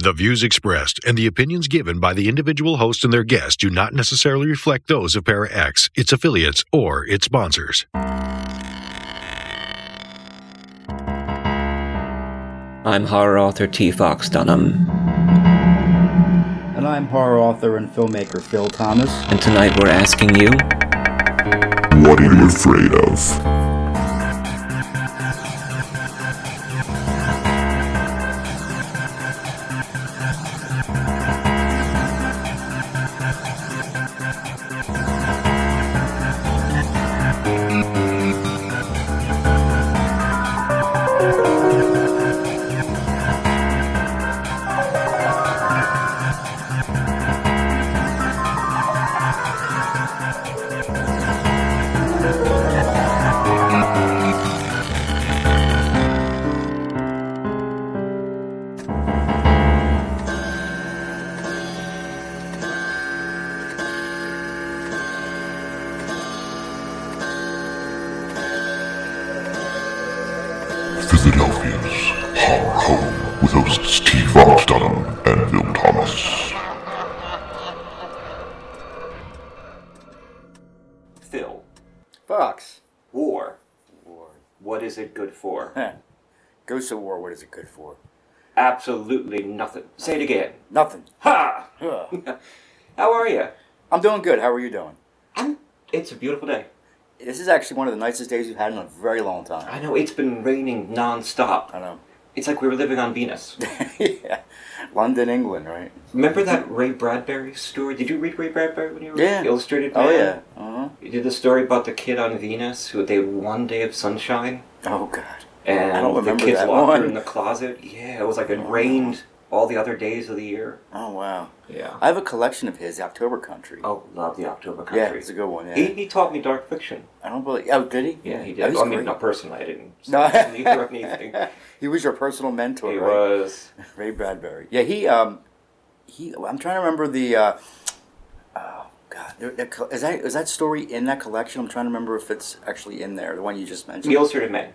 The views expressed and the opinions given by the individual host and their guests do not necessarily reflect those of Para X, its affiliates, or its sponsors. I'm horror author T. Fox Dunham. And I'm horror author and filmmaker Phil Thomas. And tonight we're asking you, what are you afraid of? Philadelphia's horror home with hosts T. Fox Dunham and Phil Thomas. Phil. Fox. War. War. What is it good for? Ghosts of War, what is it good for? Absolutely nothing. Say it again. Nothing. Ha! Huh. How are you? I'm doing good. How are you doing? It's a beautiful day. This is actually one of the nicest days we've had in a very long time. I know, it's been raining non-stop. I know. It's like we were living on Venus. Yeah. London, England, right? Remember that Ray Bradbury story? Did you read Ray Bradbury when you were Yeah. Illustrated Man? Oh, yeah. Uh-huh. You did the story about the kid on Venus who they had one day of sunshine. Oh, God. And I don't remember the kids that locked one. her in the closet. Yeah, it was like it rained all the other days of the year. Oh, wow. Yeah. I have a collection of his, October Country. Oh, love the October Country. Yeah, it's a good one, yeah. He taught me dark fiction. I don't believe... Oh, did he? Yeah, he Oh, did. he's I mean, great. not personally. I didn't No. either or anything. He was your personal mentor, He right? was. Ray Bradbury. Yeah, he. I'm trying to remember the. Oh God, is that story in that collection? I'm trying to remember if it's actually in there. The one you just mentioned. The Illustrated Man.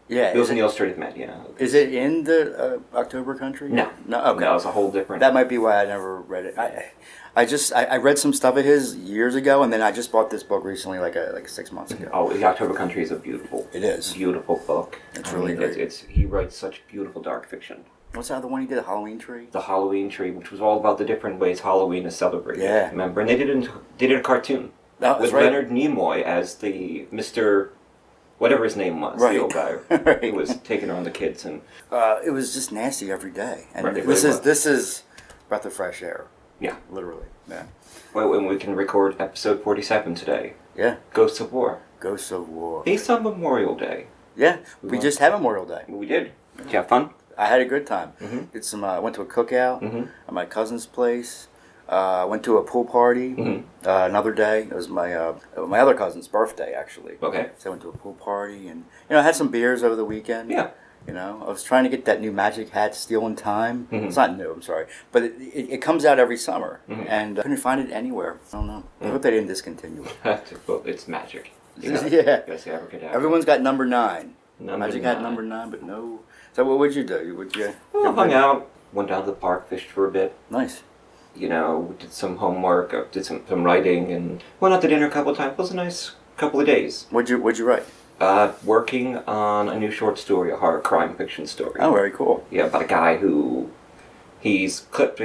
Yeah, It was in the Illustrated Man, yeah. Is it in the October Country? No. No. Okay. No, it was a whole different... That might be why I never read it. I read some stuff of his years ago, and then I just bought this book recently, like 6 months ago. Oh, the October Country is a beautiful... It is. Beautiful book. It's really great. He writes such beautiful dark fiction. What's the other one he did? The Halloween Tree? The Halloween Tree, which was all about the different ways Halloween is celebrated. Yeah. Remember? And they did a cartoon. Oh, with right. Leonard Nimoy as the Mr. Whatever his name was, Right. the old guy Right. who was taking on the kids. And It was just nasty every day. And Right, it this really is was. this is breath of fresh air. yeah. Literally. Yeah. Well, and we can record episode 47 today. Yeah. Ghosts of War. Ghosts of War. Based on Memorial Day. Yeah. We just had Memorial Day. We did. Did you have fun? I had a good time. Mhm. Did some. Went to a cookout Mhm. at my cousin's place. Went to a pool party. Mhm. Another day. It was my other cousin's birthday actually. Okay. So I went to a pool party and I had some beers over the weekend. Yeah. I was trying to get that new Magic hat, Steel in Time. Mhm. It's not new, I'm sorry, but it comes out every summer, Mhm. and I couldn't find it anywhere. I don't know. I hope they didn't discontinue it. Well, it's magic. Yeah. Yes, abracadabra. Everyone's got number 9. Number Magic hat 9. number 9, but no. So what would you do? Would you? Well, hung out, went down to the park, fished for a bit. Nice. Did some homework, did some writing, and went out to dinner a couple of times. It was a nice couple of days. What'd you write? Working on a new short story, a horror crime fiction story. Oh, very cool. Yeah, about a guy who he's clipped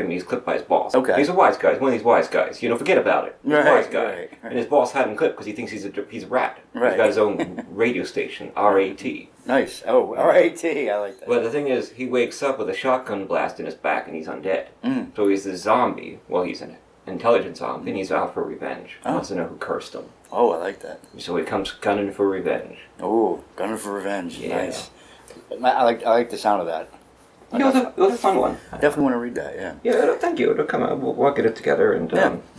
by his boss. Okay. He's a wise guy. He's one of these wise guys. Forget about it. He's a Right, wise guy. right. And his boss had him clipped because he thinks he's a rat. Right. He's got his own radio station, RAT. Nice. Oh, R-A-T. I like that. But the thing is, he wakes up with a shotgun blast in his back and he's undead. Mm. So he's this zombie. Well, he's an intelligent zombie and he's out for revenge. He wants to know who cursed him. Oh, I like that. So he comes gunning for revenge. Oh, Gunner for Revenge. Yeah. Nice. I like the sound of that. It was a fun one. I definitely want to read that. Yeah. Yeah, thank you. It'll come out. We'll get it together and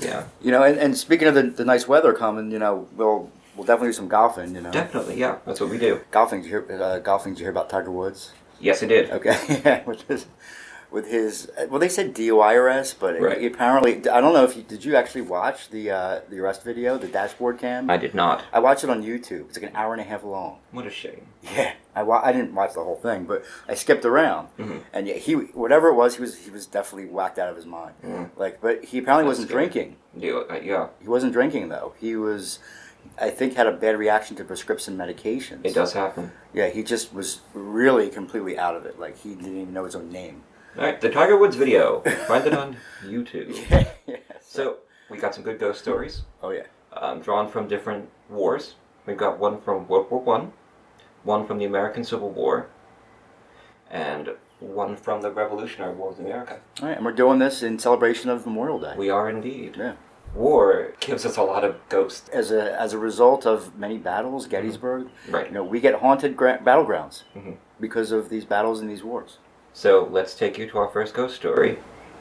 Yeah. And speaking of the nice weather coming, we'll definitely do some golfing. Definitely, yeah. That's what we do. Golfing. Did you hear about Tiger Woods? Yes, I did. Okay. Yeah. with his, well, they said DUI arrest, but Right. he apparently, I don't know if you, did you actually watch the arrest video, the dashboard cam? I did not. I watched it on YouTube. It's like an hour and a half long. What a shame. Yeah, I didn't watch the whole thing, but I skipped around, Mm-hmm. and yeah, whatever it was, he was definitely whacked out of his mind. Like, but he apparently wasn't scary. drinking. Yeah. He wasn't drinking though. He was, I think, had a bad reaction to prescription medications. It does happen. Yeah, he just was really completely out of it. Like he didn't even know his own name. All right, the Tiger Woods video. Find it on YouTube. Yeah. So we got some good ghost stories, Oh yeah. drawn from different wars. We've got one from World War one from the American Civil War, and one from the Revolutionary War of America. All right, and we're doing this in celebration of Memorial Day. We are indeed. Yeah. War gives us a lot of ghosts. As a result of many battles, Gettysburg, Right. you know, we get haunted battlegrounds because of these battles and these wars. So let's take you to our first ghost story.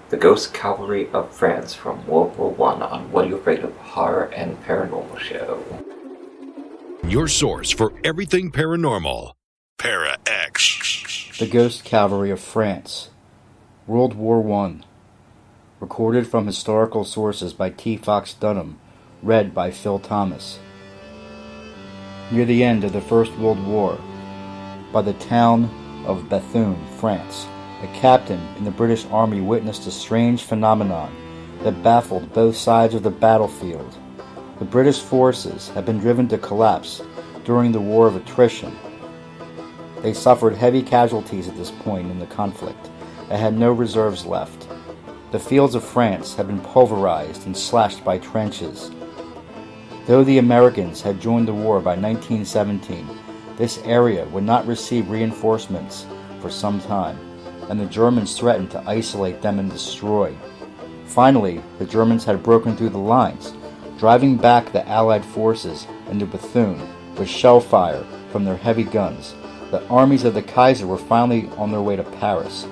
The Ghost Cavalry of France from World War I on What Are You Afraid of? Horror and Paranormal Show. Your source for everything paranormal. Para X. The Ghost Cavalry of France, World War I. Recorded from historical sources by T. Fox Dunham. Read by Phil Thomas. Near the end of the First World War, by the town of Bethune, France, a captain in the British Army witnessed a strange phenomenon that baffled both sides of the battlefield. The British forces had been driven to collapse during the War of Attrition. They suffered heavy casualties at this point in the conflict and had no reserves left. The fields of France had been pulverized and slashed by trenches. Though the Americans had joined the war by 1917, this area would not receive reinforcements for some time, and the Germans threatened to isolate them and destroy. Finally, the Germans had broken through the lines, driving back the Allied forces into Bethune with shell fire from their heavy guns. The armies of the Kaiser were finally on their way to Paris.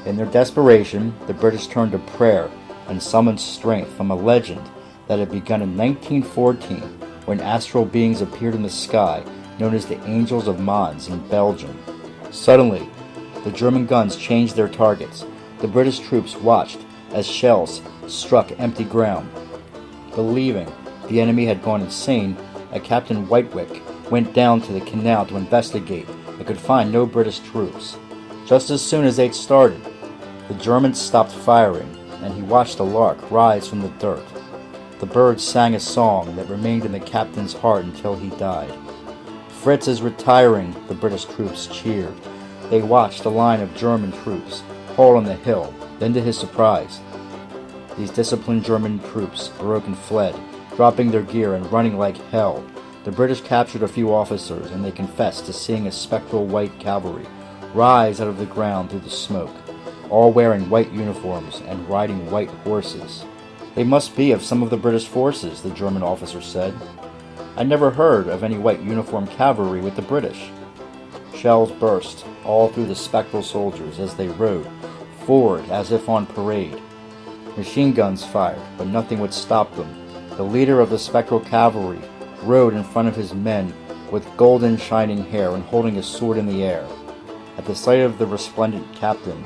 In their desperation, the British turned to prayer and summoned strength from a legend that had begun in 1914 when astral beings appeared in the sky known as the Angels of Mons in Belgium. Suddenly, the German guns changed their targets. The British troops watched as shells struck empty ground. Believing the enemy had gone insane, a Captain Whitewick went down to the canal to investigate and could find no British troops. Just as soon as they'd started, the Germans stopped firing, and he watched a lark rise from the dirt. The bird sang a song that remained in the captain's heart until he died. Fritz is retiring, the British troops cheered. They watched a line of German troops halt on the hill. Then, to his surprise, these disciplined German troops broke and fled, dropping their gear and running like hell. The British captured a few officers, and they confessed to seeing a spectral white cavalry rise out of the ground through the smoke, all wearing white uniforms and riding white horses. They must be of some of the British forces, the German officer said. I never heard of any white uniformed cavalry with the British. Shells burst all through the spectral soldiers as they rode forward as if on parade. Machine guns fired, but nothing would stop them. The leader of the spectral cavalry rode in front of his men with golden shining hair and holding his sword in the air. At the sight of the resplendent captain,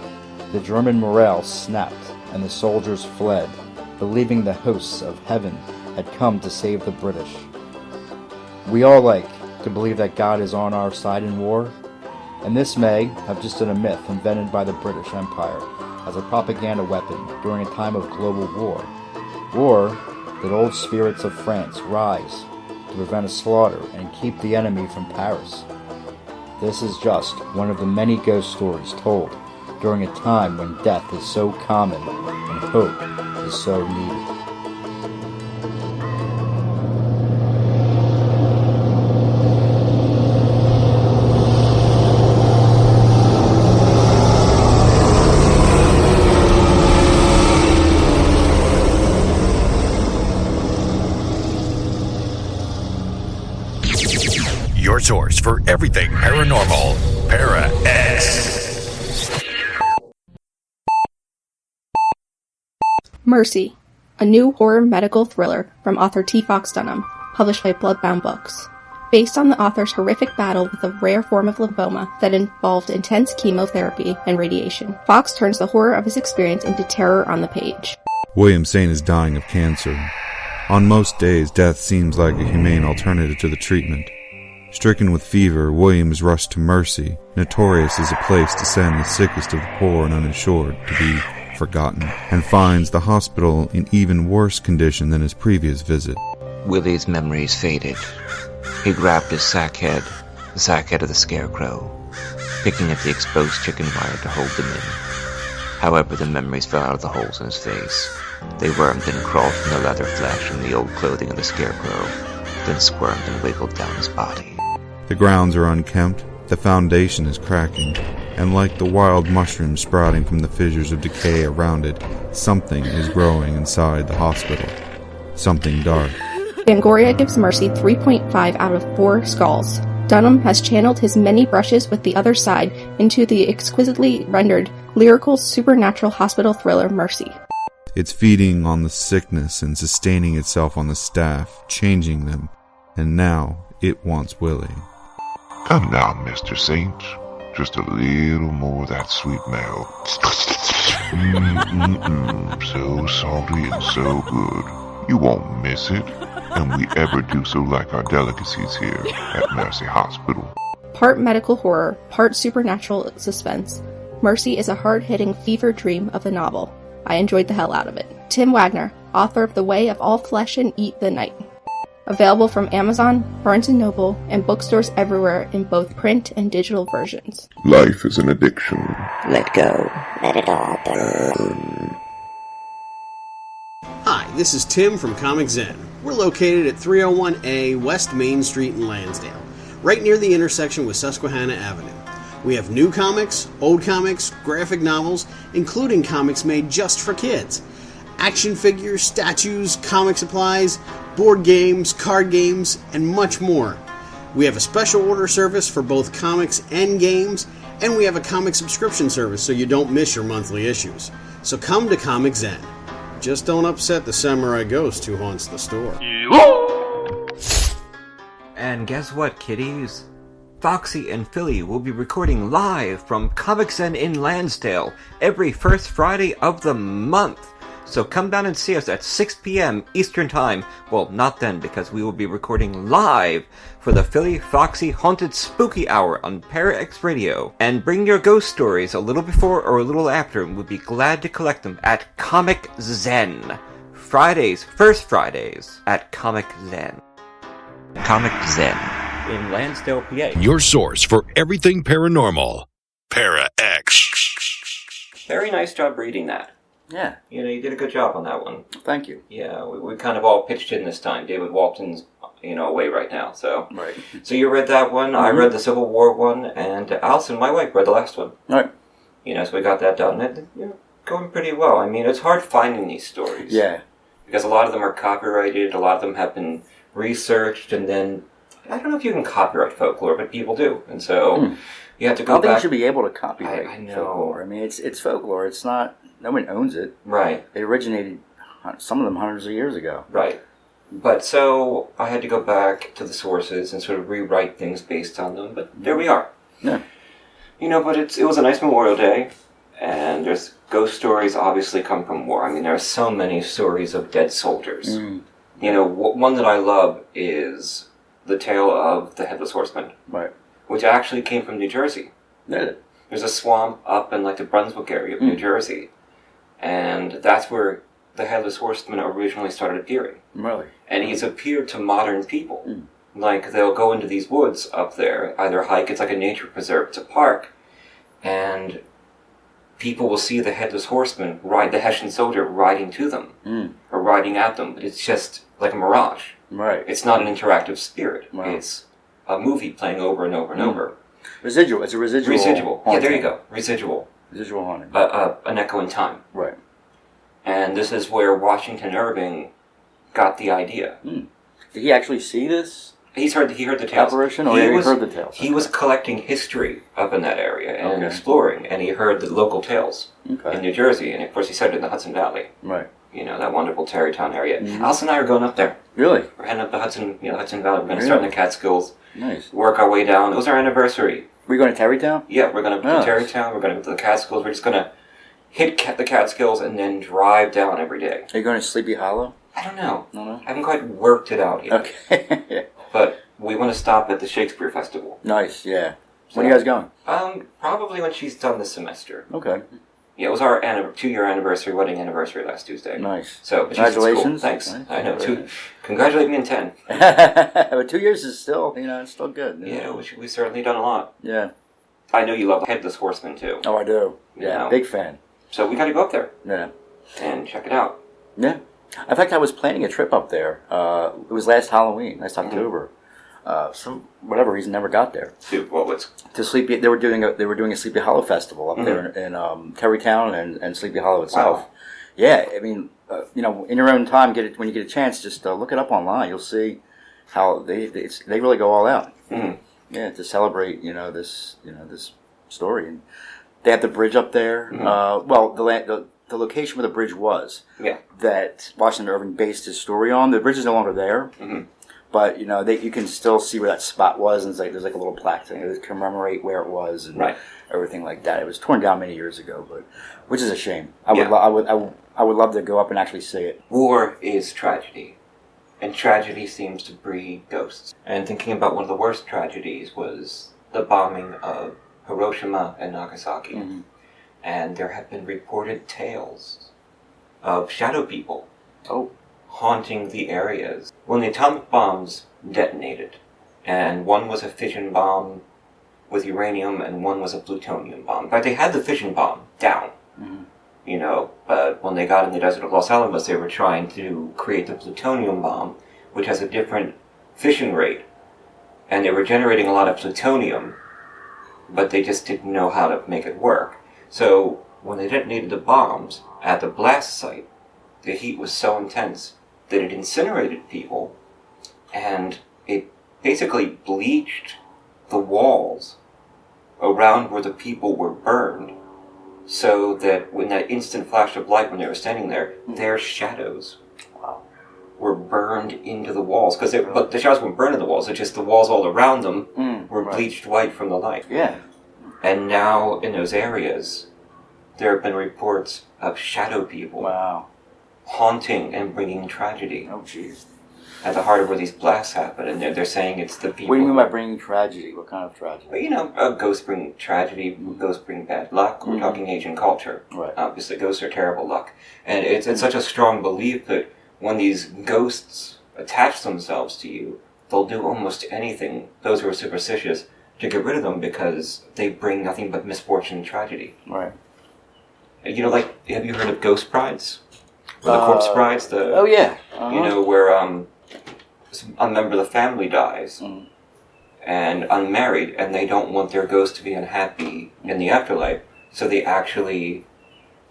the German morale snapped and the soldiers fled, believing the hosts of heaven had come to save the British. We all like to believe that God is on our side in war, and this may have just been a myth invented by the British Empire as a propaganda weapon during a time of global war, or that old spirits of France rise to prevent a slaughter and keep the enemy from Paris. This is just one of the many ghost stories told during a time when death is so common and hope is so needed. Your source for everything paranormal. Para X. Mercy, a new horror medical thriller from author T. Fox Dunham, published by Bloodbound Books. Based on the author's horrific battle with a rare form of lymphoma that involved intense chemotherapy and radiation, Fox turns the horror of his experience into terror on the page. William Saint is dying of cancer. On most days, death seems like a humane alternative to the treatment. Stricken with fever, William is rushed to Mercy, notorious as a place to send the sickest of the poor and uninsured to be forgotten, and finds the hospital in even worse condition than his previous visit. Willie's memories faded. He grabbed his the sack head of the scarecrow, picking at the exposed chicken wire to hold them in. However, the memories fell out of the holes in his face. They wormed and crawled from the leather flesh and the old clothing of the scarecrow, then squirmed and wiggled down his body. The grounds are unkempt, the foundation is cracking, and like the wild mushrooms sprouting from the fissures of decay around it, something is growing inside the hospital. Something dark. Fangoria gives Mercy 3.5 out of 4 skulls. Dunham has channeled his many brushes with the other side into the exquisitely rendered, lyrical, supernatural hospital thriller Mercy. It's feeding on the sickness and sustaining itself on the staff, changing them, and now it wants Willie. Come now, Mr. Saint. Just a little more of that sweet milk. So salty and so good. You won't miss it. And we ever do so like our delicacies here at Mercy Hospital. Part medical horror, part supernatural suspense, Mercy is a hard-hitting fever dream of a novel. I enjoyed the hell out of it. Tim Wagner, author of The Way of All Flesh and Eat the Night. Available from Amazon, Barnes & Noble, and bookstores everywhere in both print and digital versions. Life is an addiction. Let go. Let it all burn. Hi, this is Tim from Comic Zen. We're located at 301A West Main Street in Lansdale, right near the intersection with Susquehanna Avenue. We have new comics, old comics, graphic novels, including comics made just for kids. Action figures, statues, comic supplies, board games, card games, and much more. We have a special order service for both comics and games, and we have a comic subscription service so you don't miss your monthly issues. So come to Comic Zen. Just don't upset the samurai ghost who haunts the store. And guess what, kiddies? Foxy and Philly will be recording live from Comic Zen in Lansdale every first Friday of the month. So come down and see us at 6 p.m. Eastern Time. Well, not then, because we will be recording live for the Philly Foxy Haunted Spooky Hour on ParaX Radio. And bring your ghost stories a little before or a little after, and we'll be glad to collect them at Comic Zen. First Fridays, at Comic Zen. Comic Zen. In Lansdale, PA. Your source for everything paranormal. ParaX. Very nice job reading that. Yeah. You know, you did a good job on that one. Thank you. Yeah, we kind of all pitched in this time. David Walton's, away right now, so. Right. So you read that one, I read the Civil War one, and Allison, my wife, read the last one. Right. So we got that done. And going pretty well. I mean, it's hard finding these stories. Yeah. Because a lot of them are copyrighted, a lot of them have been researched, and then, I don't know if you can copyright folklore, but people do. And so, you have to go back. I think you should be able to copyright I know. folklore. I mean, it's folklore. It's not, no one owns it. Right. It originated, some of them hundreds of years ago. Right. But so, I had to go back to the sources and sort of rewrite things based on them, but there we are. Yeah. But it was a nice Memorial Day, and there's ghost stories obviously come from war. I mean, there are so many stories of dead soldiers. One that I love is the tale of the Headless Horseman. Right. Which actually came from New Jersey. Yeah. There's a swamp up in the Brunswick area of New Jersey, and that's where the Headless Horseman originally started appearing. Really? And he's appeared to modern people. They'll go into these woods up there, either hike, it's like a nature preserve, it's a park, and people will see the Headless Horseman ride, the Hessian soldier riding to them, or riding at them, but it's just like a mirage. Right. It's not an interactive spirit. Wow. It's a movie playing over and over and over. Residual. It's a residual. Residual. Haunting. Yeah, there you go. Residual. Residual haunting. An echo in time. Right. And this is where Washington Irving got the idea. Did he actually see this? He heard the tales. Apparition, or he heard the tales? He was collecting history up in that area and exploring, and he heard the local tales in New Jersey, and of course he started in the Hudson Valley. Right. that wonderful Tarrytown area. Alice and I are going up there. Really? We're heading up the Hudson Valley. We're going to start in the Catskills. Nice. Work our way down. It was our anniversary. We're going to Tarrytown? Yeah, we're going to Tarrytown. We're going to go to the Catskills. We're just going to hit the Catskills and then drive down every day. Are you going to Sleepy Hollow? I don't know. No. I haven't quite worked it out yet. Okay. But we want to stop at the Shakespeare Festival. Nice, yeah. When are you guys going? Probably when she's done this semester. Okay. Yeah, it was our 2-year anniversary, wedding anniversary last Tuesday. Nice. So, but congratulations. Thanks. Nice. I know. Congratulate me in 10. But 2 years is still, it's still good. Yeah, we've certainly done a lot. Yeah. I know you love Headless Horseman, too. Oh, I do. Yeah, big fan. So we got to go up there. Yeah. And check it out. Yeah. In fact, I was planning a trip up there. It was last Halloween, last October. Some whatever reason, never got there. To Sleepy. They were doing a Sleepy Hollow festival up there in Tarrytown and Sleepy Hollow itself. Wow. Yeah, I mean, in your own time, when you get a chance, just look it up online. You'll see how they really go all out. Mm-hmm. Yeah, to celebrate this story, and they have the bridge up there. Mm-hmm. The location where the bridge was. Yeah. That Washington Irving based his story on. The bridge is no longer there. Mm-hmm. But you can still see where that spot was, and there's like a little plaque to commemorate where it was and everything like that. It was torn down many years ago, which is a shame. I would love to go up and actually see it. War is tragedy, and tragedy seems to breed ghosts. And thinking about one of the worst tragedies was the bombing of Hiroshima and Nagasaki, and there have been reported tales of shadow people. Oh. Haunting the areas when the atomic bombs detonated, and one was a fission bomb with uranium and one was a plutonium bomb. In fact, they had the fission bomb down, but when they got in the desert of Los Alamos, they were trying to create the plutonium bomb, which has a different fission rate, and they were generating a lot of plutonium, but they just didn't know how to make it work. So when they detonated the bombs at the blast site, the heat was so intense that it incinerated people, and it basically bleached the walls around where the people were burned, so that when that instant flash of light when they were standing there, their shadows were burned into the walls. But the shadows weren't burned in the walls, it's just the walls all around them were bleached white from the light. Yeah. And now in those areas, there have been reports of shadow people. Wow. Haunting and bringing tragedy. Oh, jeez. At the heart of where these blasts happen, and they're saying it's the people. What do you mean by bringing tragedy? What kind of tragedy? Ghosts bring tragedy, ghosts bring bad luck. We're talking Asian culture. Right. Obviously, ghosts are terrible luck. And it's such a strong belief that when these ghosts attach themselves to you, they'll do almost anything, those who are superstitious, to get rid of them because they bring nothing but misfortune and tragedy. Right. Have you heard of ghost brides? Or the corpse brides? Oh, yeah. Uh-huh. Where a member of the family dies and unmarried, and they don't want their ghost to be unhappy in the afterlife, so they actually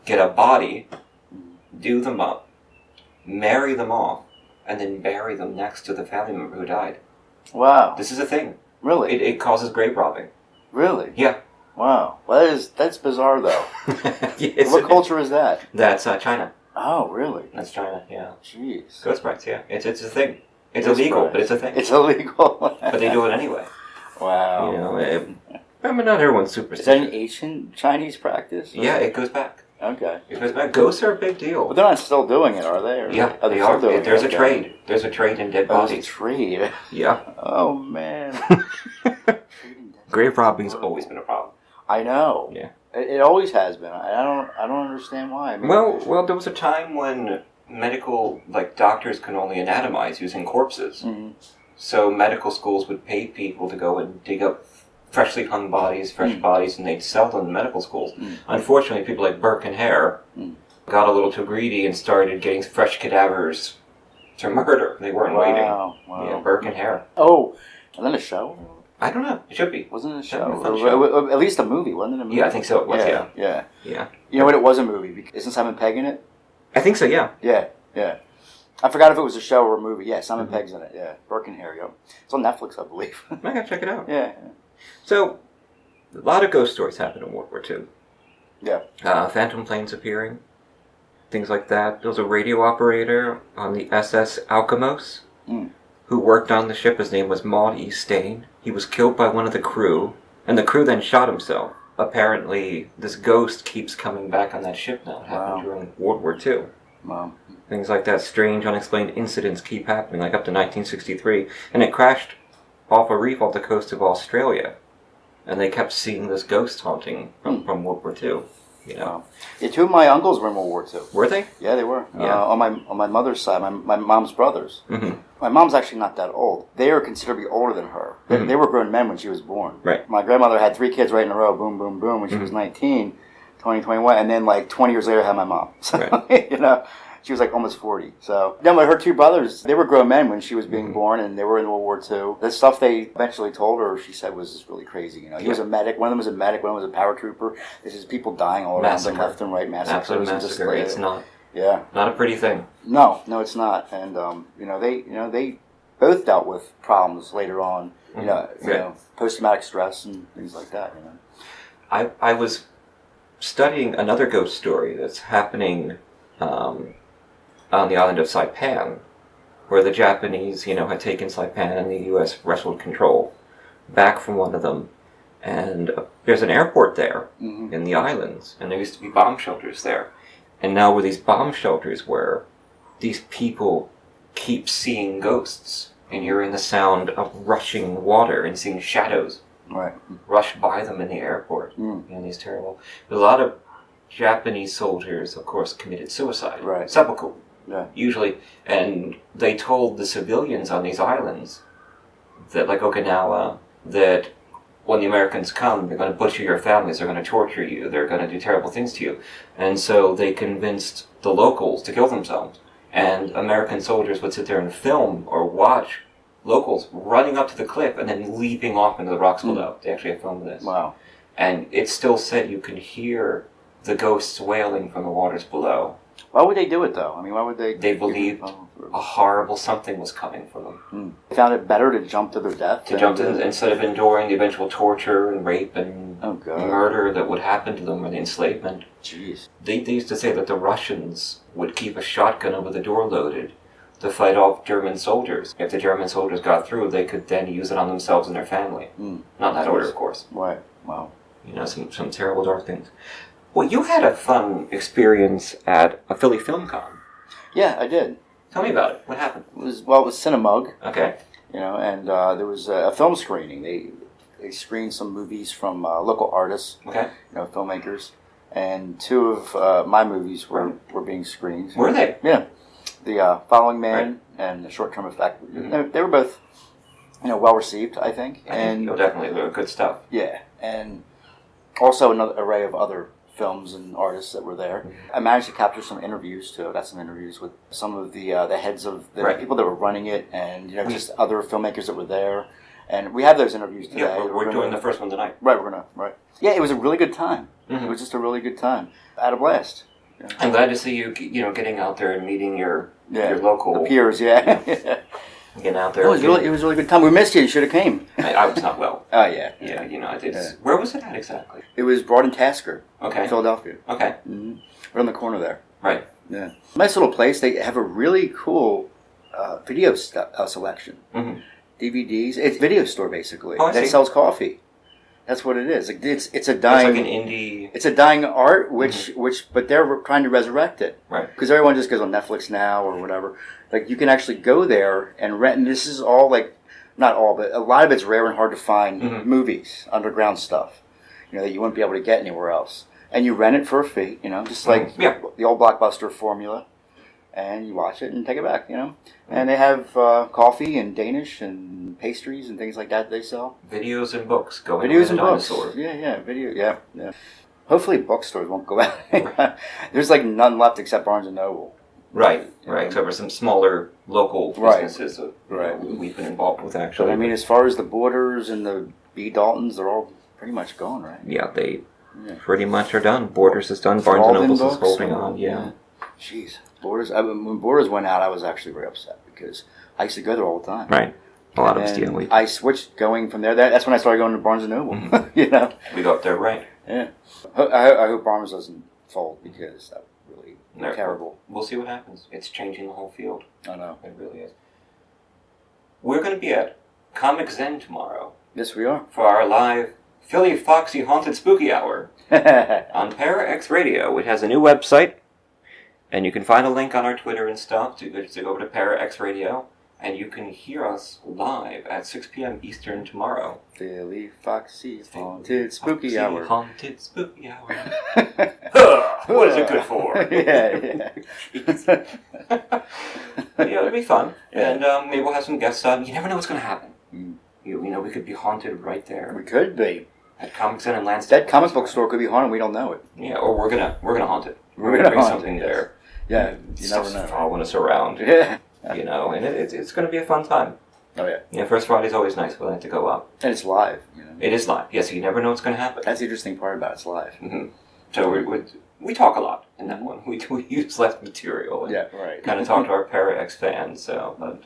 get a body, do them up, marry them off, and then bury them next to the family member who died. Wow. This is a thing. Really? It causes grave robbing. Really? Yeah. Wow. Well, that's bizarre, though. Yes, what culture is that? That's China. Oh, really? That's China, yeah. Jeez. Ghost brides, yeah. It's a thing. It's illegal, but it's a thing. It's illegal. But they do it anyway. Wow. Not everyone's superstitious. Is that an ancient Chinese practice? Yeah, it goes back. Okay. It goes back. Ghosts are a big deal. But they're not still doing it, are they? Yeah, they are. There's a trade. There's a trade in dead bodies. There's a trade? Yeah. Oh, man. Grave robbing's always been a problem. I know. Yeah. It always has been. I don't understand why. I mean, well, there was a time when doctors can only anatomize using corpses. Mm-hmm. So medical schools would pay people to go and dig up freshly hung bodies, fresh bodies, and they'd sell them in medical schools. Unfortunately, people like Burke and Hare got a little too greedy and started getting fresh cadavers to murder. They weren't waiting. Wow. Yeah, Burke and Hare. Oh, and then a show? I don't know. It should be. Wasn't it a show? At least a movie, wasn't it a movie? Yeah, I think so. It was, yeah. You know what? It was a movie. Isn't Simon Pegg in it? I think so, yeah. Yeah. I forgot if it was a show or a movie. Yeah, Simon Pegg's in it. Yeah, Burke and Hare. It's on Netflix, I believe. I gotta check it out. Yeah. So, a lot of ghost stories happened in World War II. Yeah. Phantom planes appearing. things like that. There was a radio operator on the SS Alkimos who worked on the ship. His name was Maud E. Stain. He was killed by one of the crew, and the crew then shot himself. Apparently, this ghost keeps coming back on that ship now. It happened during World War II. Wow. Things like that, strange, unexplained incidents keep happening, like up to 1963. And it crashed off a reef off the coast of Australia. And they kept seeing this ghost haunting from World War II. You know. Wow. Yeah, two of my uncles were in World War II. Were they? Yeah, they were. Yeah. On my mother's side, my mom's brothers. Mm-hmm. My mom's actually not that old. They are considerably older than her. They were grown men when she was born. Right. My grandmother had 3 kids right in a row, boom, boom, boom, when she was 19, 20, 21, and then like 20 years later I had my mom. So, right. you know, she was like almost 40. So, no, but her 2 brothers, they were grown men when she was being born, and they were in World War II. The stuff they eventually told her, she said, was just really crazy. You know, he was a medic. One of them was a medic. One of them was a paratrooper. This is people dying all around them, left and right, massacres. Absolute massacre. Just, like, it's not. Yeah. Not a pretty thing. No, it's not. And they both dealt with problems later on. You know, post-traumatic stress and things like that. You know, I was studying another ghost story that's happening on the island of Saipan, where the Japanese, had taken Saipan and the U.S. wrestled control back from one of them. And there's an airport there in the islands, and there used to be bomb shelters there. And now where these bomb shelters were, these people keep seeing ghosts, and you're in the sound of rushing water and seeing shadows rush by them in the airport. And these terrible... A lot of Japanese soldiers, of course, committed suicide. Right. Seppuku. Yeah. Usually. And they told the civilians on these islands, that, like Okinawa, that when the Americans come, they're going to butcher your families, they're going to torture you, they're going to do terrible things to you. And so they convinced the locals to kill themselves. And American soldiers would sit there and film or watch locals running up to the cliff and then leaping off into the rocks below. They actually have filmed this. Wow. And it's still said you can hear the ghosts wailing from the waters below. Why would they do it, though? I mean, why would they... They believed a horrible something was coming for them. They found it better to jump to their death? Instead of enduring the eventual torture and rape and murder that would happen to them, or the enslavement. Jeez. They used to say that the Russians would keep a shotgun over the door loaded to fight off German soldiers. If the German soldiers got through, they could then use it on themselves and their family. Not in that order, of course. Right. Wow. Some terrible dark things. Well, you had a fun experience at a Philly Film Con. Yeah, I did. Tell me about it. What happened? It was Cinemug. Okay. And there was a film screening. They screened some movies from local artists. Okay. Filmmakers. And 2 of my movies were being screened. Were they? Yeah. The Following Man and The Short-Term Effect. They were both, well received, I think. Definitely. They were good stuff. Yeah. And also another array of other films and artists that were there. I managed to capture some interviews too. I got some interviews with some of the heads of the people that were running it, and just other filmmakers that were there. And we have those interviews today. Yeah, we're doing the first one tonight. Right, Yeah, it was a really good time. It was just a really good time. I had a blast. Yeah. I'm glad to see you, getting out there and meeting your local peers. Yeah. Getting out there. It was really a good time. We missed you. You should have came. I was not well. Oh yeah. Yeah, I did. Yeah. Where was it at exactly? It was Broad and Tasker. Okay. Philadelphia. Okay. Right on the corner there. Right. Yeah. Nice little place. They have a really cool video selection. DVDs. It's a video store basically that sells coffee. That's what it is. It's a dying. It's like an indie. It's a dying art, but they're trying to resurrect it. Right. Because everyone just goes on Netflix now or whatever. Like you can actually go there and rent. And this is all not all, but a lot of it's rare and hard to find movies, underground stuff, that you wouldn't be able to get anywhere else. And you rent it for a fee, just like the old Blockbuster formula. And you watch it and take it back, And they have coffee and Danish and pastries and things like that they sell. Videos and books going Videos and books. Dinosaur. Yeah. Hopefully bookstores won't go out. There's none left except Barnes & Noble. Right. Except for some smaller local businesses we've been involved with, actually. But as far as the Borders and the B. Daltons, they're all pretty much gone, right? Yeah, they pretty much are done. Borders is done. Barnes & Noble is holding on, Jeez. Borders. When Borders went out, I was actually very upset because I used to go there all the time. Right. A lot of us do. I switched going from there. That's when I started going to Barnes & Noble. We go up there, right. Yeah. I hope Barnes doesn't fold because that would really Terrible. We'll see what happens. It's changing the whole field. I know. It really is. We're going to be at Comic Zen tomorrow. Yes, we are. For our live Philly Foxy Haunted Spooky Hour on Para X Radio, which has a new website, and you can find a link on our Twitter and stuff to go over to Para X Radio, and you can hear us live at 6 p.m. Eastern tomorrow. Philly Foxy Haunted Spooky Hour. Haunted Spooky Hour. What is it good for? Yeah. It'll be fun, and maybe we'll have some guests on. You never know what's going to happen. You know, we could be haunted right there. We could be. At Comic Zen in Lansdale. That comic book store could be haunted. We don't know it. Yeah, or we're gonna haunt it. We're gonna gonna bring haunt something it, there. Yeah, you never know. Following us around. Yeah. You know, and it's gonna be a fun time. Oh yeah. Yeah, First Friday's always nice for that to go up. And it's live. You know? It is live. Yes, you never know what's gonna happen. That's the interesting part about it. It's live. Mm-hmm. So we talk a lot in that one. We use less material. And right. Kind of talk to our Para X fans. So,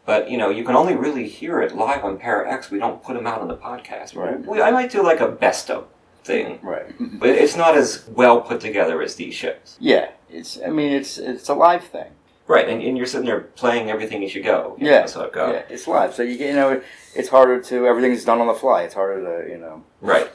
but you know, you can only really hear it live on Para X. We don't put them out on the podcast. Right. I might do like a best of thing. Right. But it's not as well put together as these shows. Yeah. It's a live thing. Right, and you're sitting there playing everything as you go. Yeah. That's how it goes. Yeah, it's live. So it's harder to, everything's done on the fly. It's harder to, Right.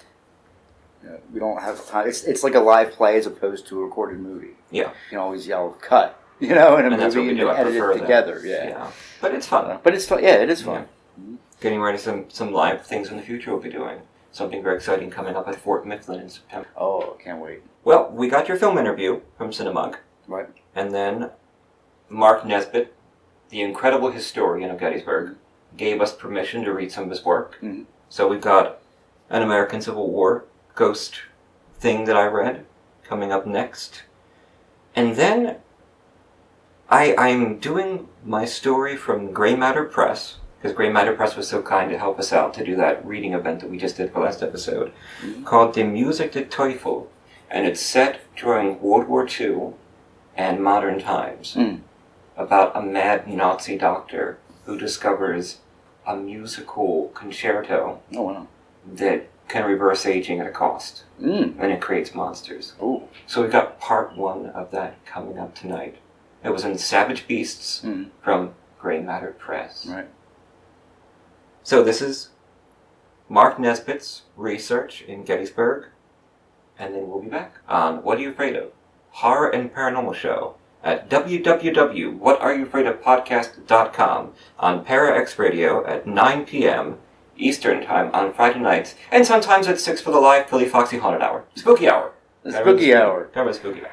We don't have time. It's like a live play as opposed to a recorded movie. Yeah. You can always yell cut, in a and that's movie what we do. and edit it together. Yeah. But it's fun. But it's fun. Yeah, it is fun. Yeah. Getting ready some live things in the future we'll be doing. Something very exciting coming up at Fort Mifflin in September. Oh, can't wait. Well, we got your film interview from Cinemug. Right. And then Mark Nesbitt, the incredible historian of Gettysburg, gave us permission to read some of his work. Mm-hmm. So we've got an American Civil War ghost thing that I read coming up next. And then I'm doing my story from Grey Matter Press, because Grey Matter Press was so kind to help us out to do that reading event that we just did for last episode, called Die Musik der Teufel. And it's set during World War II and modern times, about a mad Nazi doctor who discovers a musical concerto that can reverse aging at a cost, and it creates monsters. Ooh. So we've got part one of that coming up tonight. It was in Savage Beasts from Grey Matter Press. Right. So this is Mark Nesbitt's research in Gettysburg, and then we'll be back on What Are You Afraid Of? Horror and Paranormal Show at www.whatareyoufraidofpodcast.com on Para X Radio at 9 p.m. Eastern Time on Friday nights, and sometimes at 6 for the live Philly Foxy Haunted Hour. Spooky Hour. The Spooky Hour. Talk about Spooky Hour.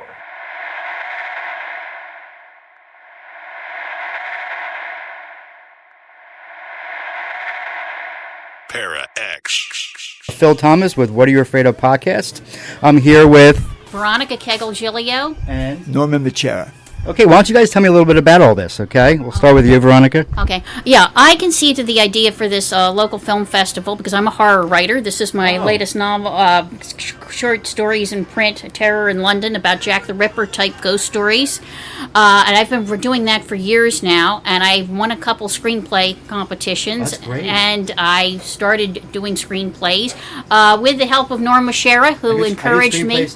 Para X. Phil Thomas with What Are You Afraid Of podcast. I'm here with Veronica Kegel-Gilio and Norman Machera. Okay, why don't you guys tell me a little bit about all this, okay? We'll start with you, Veronica. Okay. Yeah, I conceived of the idea for this local film festival because I'm a horror writer. This is my latest novel, short stories in print, Terror in London, about Jack the Ripper type ghost stories. And I've been doing that for years now, and I've won a couple screenplay competitions. That's great. And I started doing screenplays with the help of Norm Machera, who encouraged me.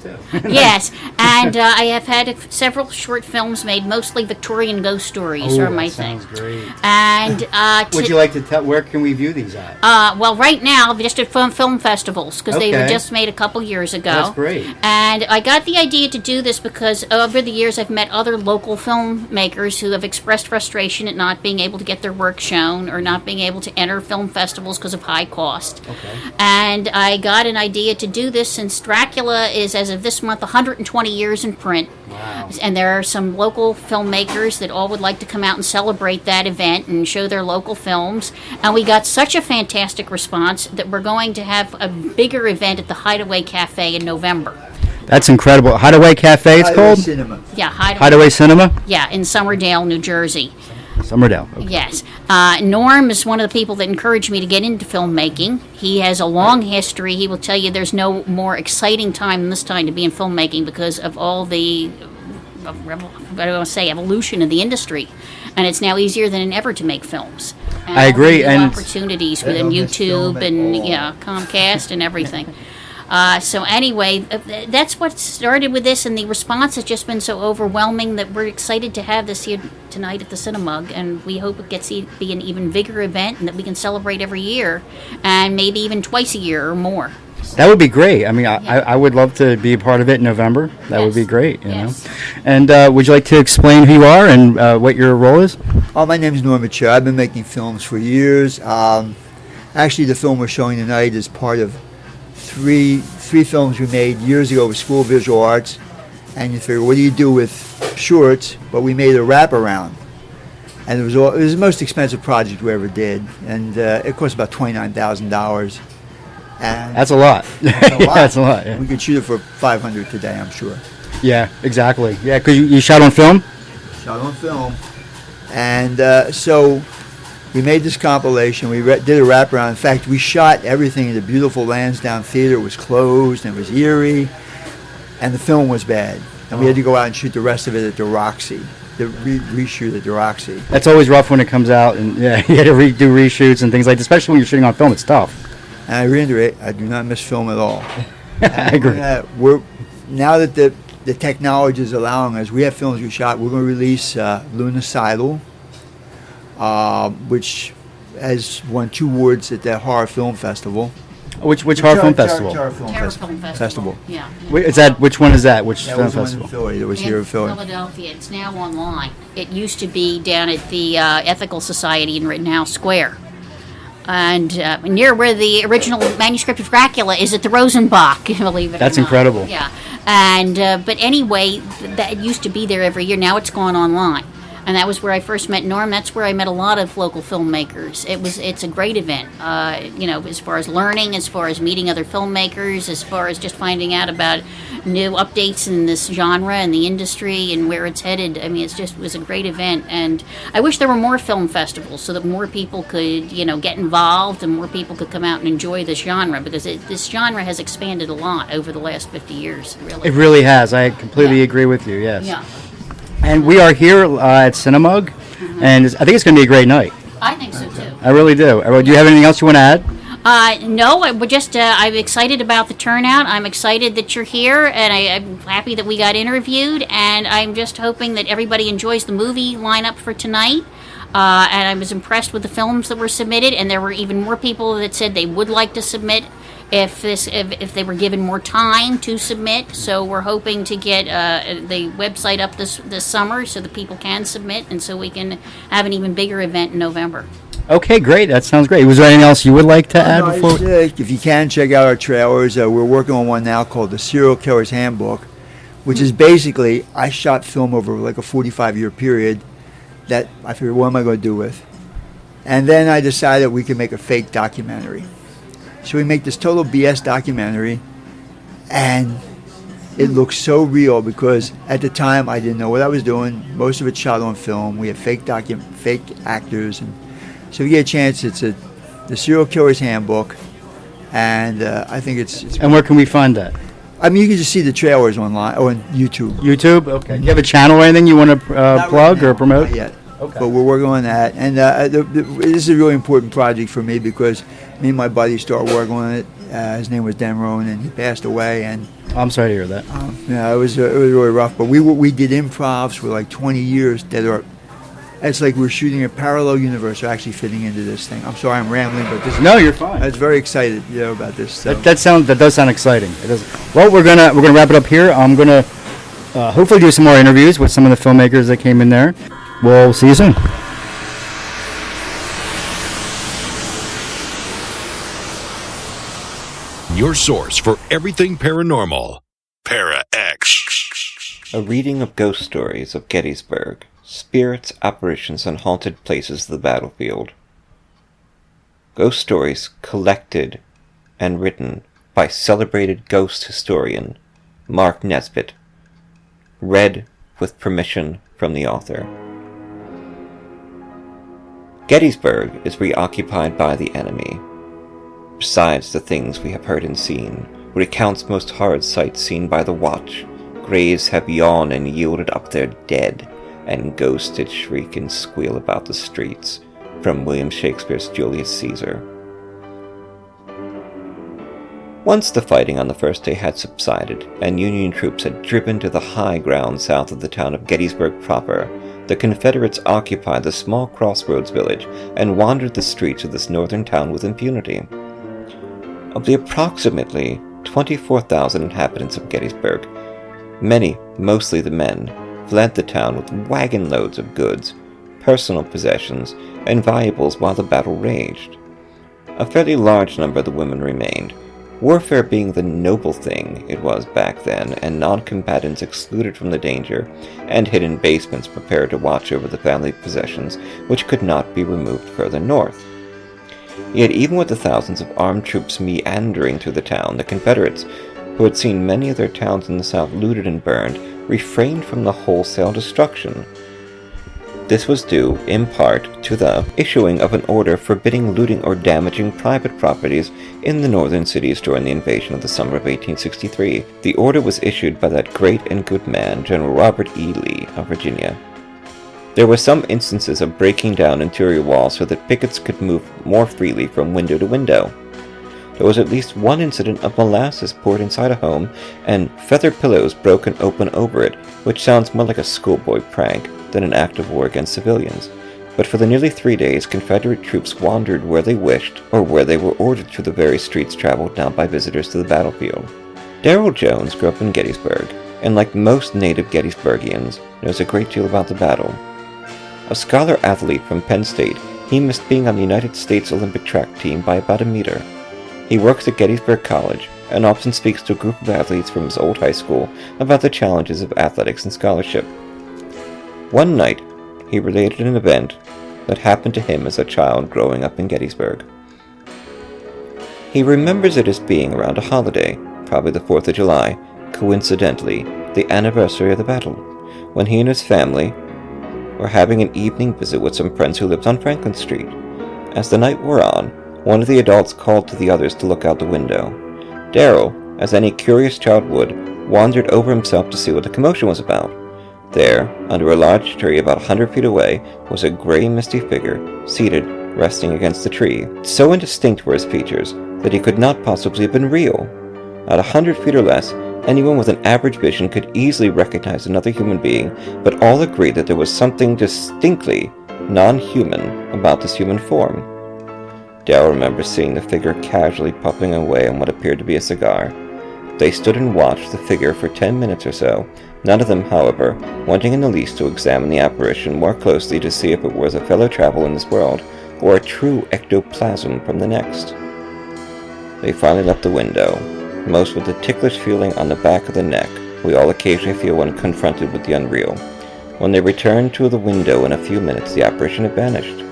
Yes, and I have had several short films made, mostly Victorian ghost stories are my thing. Sounds great. And would you like to tell, where can we view these at? Well, right now, just at film festivals, because they were just made a couple years ago. That's great. And I got the idea to do this because over the years I've met other local filmmakers who have expressed frustration at not being able to get their work shown or not being able to enter film festivals because of high cost. Okay. And I got an idea to do this since Dracula is, as of this month, 120 years in print. Wow. And there are some local filmmakers that all would like to come out and celebrate that event and show their local films. And we got such a fantastic response that we're going to have a bigger event at the Hideaway Cafe in November. That's incredible. Hideaway Cafe, it's called? Cinema. Yeah, Hideaway Cinema? Yeah, in Somerdale, New Jersey. Somerdale. Okay. Yes. Norm is one of the people that encouraged me to get into filmmaking. He has a long history. He will tell you there's no more exciting time than this time to be in filmmaking because of all the, evolution of the industry. And it's now easier than ever to make films. And I agree. all the And opportunities within YouTube and Comcast and everything. So anyway, that's what started with this, and the response has just been so overwhelming that we're excited to have this here tonight at the Cinemug, and we hope it gets to be an even bigger event and that we can celebrate every year, and maybe even twice a year or more. That would be great. I mean, I would love to be a part of it in November. That would be great, you know. And would you like to explain who you are and what your role is? My name is Norma Cho. I've been making films for years. Actually, the film we're showing tonight is part of three films we made years ago with School of Visual Arts. And you figure, what do you do with shorts? But we made a wraparound. And it was the most expensive project we ever did. And it cost about $29,000. And that's a lot. That's a lot. Yeah. We could shoot it for $500 today, I'm sure. Yeah, exactly. Yeah, because you shot on film? Shot on film. And so we made this compilation. We did a wraparound. In fact, we shot everything in the beautiful Lansdowne Theater. It was closed and it was eerie. And the film was bad. And we had to go out and shoot the rest of it at the Roxy. Reshoot at the Roxy. That's always rough when it comes out. And yeah, you had to do reshoots and things like that. Especially when you're shooting on film, it's tough. And I reiterate, I do not miss film at all. I agree. Now that the technology is allowing us, we have films we shot. We're going to release Lunacidal, which has won 2 awards at the Horror Film Festival. Which horror film festival? Terror Film Festival. Yeah. Which one is that? Which film festival? Festival? In Philly. It was here in Philly. Philadelphia. It's now online. It used to be down at the Ethical Society in Rittenhouse Square. And near where the original manuscript of Dracula is at the Rosenbach, believe it or not. That's incredible. Yeah. And but anyway, that used to be there every year. Now it's gone online. And that was where I first met Norm. That's where I met a lot of local filmmakers. It's a great event, as far as learning, as far as meeting other filmmakers, as far as just finding out about new updates in this genre and the industry and where it's headed. I mean, it was a great event. And I wish there were more film festivals so that more people could, get involved and more people could come out and enjoy this genre, because this genre has expanded a lot over the last 50 years, really. It really has. I completely agree with you, yes. Yeah. And we are here at Cinemug, and I think it's going to be a great night. I think so, too. I really do. Do you have anything else you want to add? No, I'm excited about the turnout. I'm excited that you're here, and I'm happy that we got interviewed, and I'm just hoping that everybody enjoys the movie lineup for tonight. And I was impressed with the films that were submitted, and there were even more people that said they would like to submit if they were given more time to submit. So we're hoping to get the website up this summer so that people can submit, and so we can have an even bigger event in November. Okay, great. That sounds great. Was there anything else you would like to add before? If you can, check out our trailers. We're working on one now called The Serial Killer's Handbook, which is basically, I shot film over like a 45-year period that I figured, what am I going to do with? And then I decided we could make a fake documentary. So we make this total BS documentary, and it looks so real because at the time I didn't know what I was doing. Most of it shot on film. We have fake actors, and so if you get a chance, it's The Serial Killer's Handbook, and I think it's. And where can we find that? I mean, you can just see the trailers online on YouTube. YouTube? Okay. Do you have a channel or anything you want to plug or promote? Not yet. Okay. But we're working on that. And this is a really important project for me because me and my buddy started working on it. His name was Dan Rowan, and he passed away. And I'm sorry to hear that. Yeah, it was really rough. But we did improvs for like 20 years that are. It's like we're shooting a parallel universe, actually fitting into this thing. I'm sorry, I'm rambling, but this. No, you're fine. I was very excited, about this. So. That does sound exciting. It does. Well, we're gonna wrap it up here. I'm gonna hopefully do some more interviews with some of the filmmakers that came in there. We'll see you soon. Your source for everything paranormal. Para-X. A reading of ghost stories of Gettysburg. Spirits, apparitions, and haunted places of the battlefield. Ghost stories collected and written by celebrated ghost historian Mark Nesbitt. Read with permission from the author. Gettysburg is reoccupied by the enemy. Besides the things we have heard and seen, recounts most horrid sights seen by the watch, graves have yawned and yielded up their dead, and ghosts did shriek and squeal about the streets, from William Shakespeare's Julius Caesar. Once the fighting on the first day had subsided, and Union troops had driven to the high ground south of the town of Gettysburg proper, the Confederates occupied the small crossroads village and wandered the streets of this northern town with impunity. Of the approximately 24,000 inhabitants of Gettysburg, many, mostly the men, fled the town with wagon loads of goods, personal possessions, and valuables while the battle raged. A fairly large number of the women remained, warfare being the noble thing it was back then, and non-combatants excluded from the danger, and hid in basements prepared to watch over the family possessions which could not be removed further north. Yet even with the thousands of armed troops meandering through the town, the Confederates, who had seen many of their towns in the south looted and burned, refrained from the wholesale destruction. This was due, in part, to the issuing of an order forbidding looting or damaging private properties in the northern cities during the invasion of the summer of 1863. The order was issued by that great and good man, General Robert E. Lee of Virginia. There were some instances of breaking down interior walls so that pickets could move more freely from window to window. There was at least one incident of molasses poured inside a home and feather pillows broken open over it, which sounds more like a schoolboy prank than an act of war against civilians. But for the nearly 3 days, Confederate troops wandered where they wished, or where they were ordered through the very streets traveled down by visitors to the battlefield. Darrell Jones grew up in Gettysburg, and like most native Gettysburgians, knows a great deal about the battle. A scholar athlete from Penn State, he missed being on the United States Olympic track team by about a meter. He works at Gettysburg College, and often speaks to a group of athletes from his old high school about the challenges of athletics and scholarship. One night, he related an event that happened to him as a child growing up in Gettysburg. He remembers it as being around a holiday, probably the 4th of July, coincidentally, the anniversary of the battle, when he and his family were having an evening visit with some friends who lived on Franklin Street. As the night wore on, one of the adults called to the others to look out the window. Darrell, as any curious child would, wandered over himself to see what the commotion was about. There, under a large tree about 100 feet away, was a gray, misty figure, seated, resting against the tree. So indistinct were his features that he could not possibly have been real. At 100 feet or less, anyone with an average vision could easily recognize another human being, but all agreed that there was something distinctly non-human about this human form. Darrell remembers seeing the figure casually puffing away on what appeared to be a cigar. They stood and watched the figure for 10 minutes or so, none of them, however, wanting in the least to examine the apparition more closely to see if it was a fellow traveler in this world, or a true ectoplasm from the next. They finally left the window, most with a ticklish feeling on the back of the neck we all occasionally feel when confronted with the unreal. When they returned to the window in a few minutes, the apparition had vanished.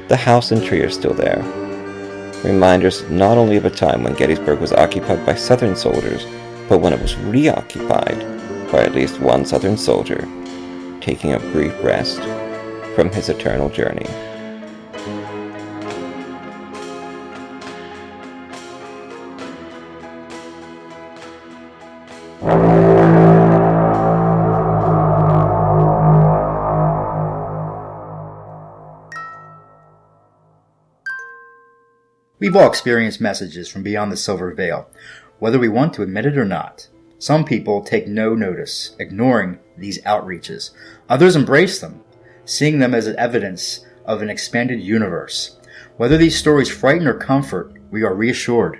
The house and tree are still there. Reminders not only of a time when Gettysburg was occupied by Southern soldiers, but when it was reoccupied by at least one Southern soldier, taking a brief rest from his eternal journey. We've all experienced messages from beyond the silver veil, whether we want to admit it or not. Some people take no notice, ignoring these outreaches. Others embrace them, seeing them as evidence of an expanded universe. Whether these stories frighten or comfort, we are reassured.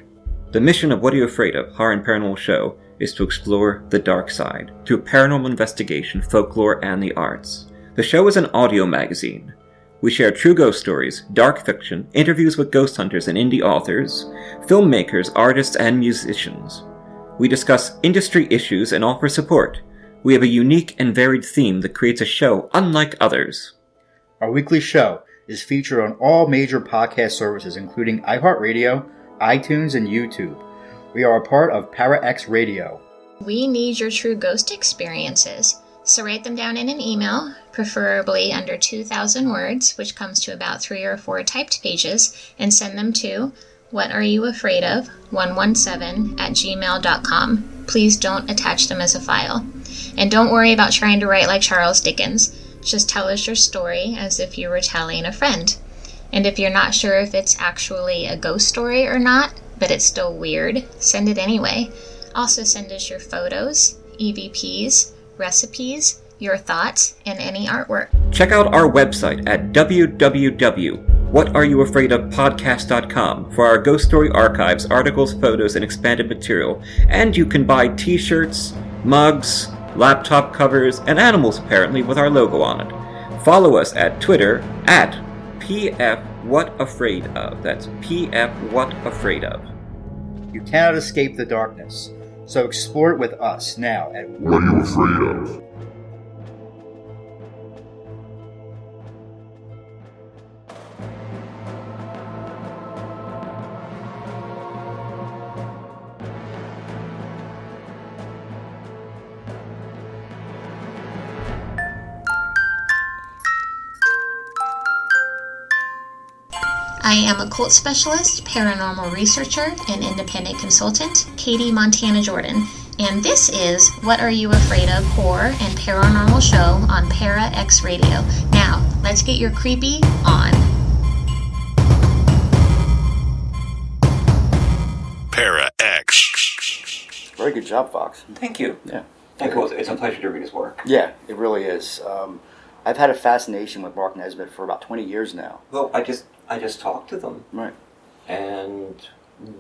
The mission of What Are You Afraid Of? Horror and Paranormal Show is to explore the dark side through paranormal investigation, folklore, and the arts. The show is an audio magazine. We share true ghost stories, dark fiction, interviews with ghost hunters and indie authors, filmmakers, artists, and musicians. We discuss industry issues and offer support. We have a unique and varied theme that creates a show unlike others. Our weekly show is featured on all major podcast services, including iHeartRadio, iTunes, and YouTube. We are a part of ParaX Radio. We need your true ghost experiences, so write them down in an email, preferably under 2,000 words, which comes to about 3 or 4 typed pages, and send them to whatareyouafraidof117@gmail.com. Please don't attach them as a file. And don't worry about trying to write like Charles Dickens. Just tell us your story as if you were telling a friend. And if you're not sure if it's actually a ghost story or not, but it's still weird, send it anyway. Also send us your photos, EVPs, recipes, your thoughts, and any artwork. Check out our website at www.whatareyoufraidofpodcast.com for our ghost story archives, articles, photos, and expanded material. And you can buy t-shirts, mugs, laptop covers, and animals apparently with our logo on it. Follow us at Twitter at PFWhatAfraidOf. That's PFWhatAfraidOf. You cannot escape the darkness, so explore it with us now at What are you afraid of? I am occult specialist, paranormal researcher, and independent consultant, Katie Montana Jordan, and this is What Are You Afraid Of? Horror and Paranormal Show on Para X Radio. Now, let's get your creepy on. Para X. Very good job, Fox. Thank you. Yeah. Thank you. It's a pleasure to read his work. Yeah, it really is. I've had a fascination with Mark Nesbitt for about 20 years now. Well, I just talked to them. Right. And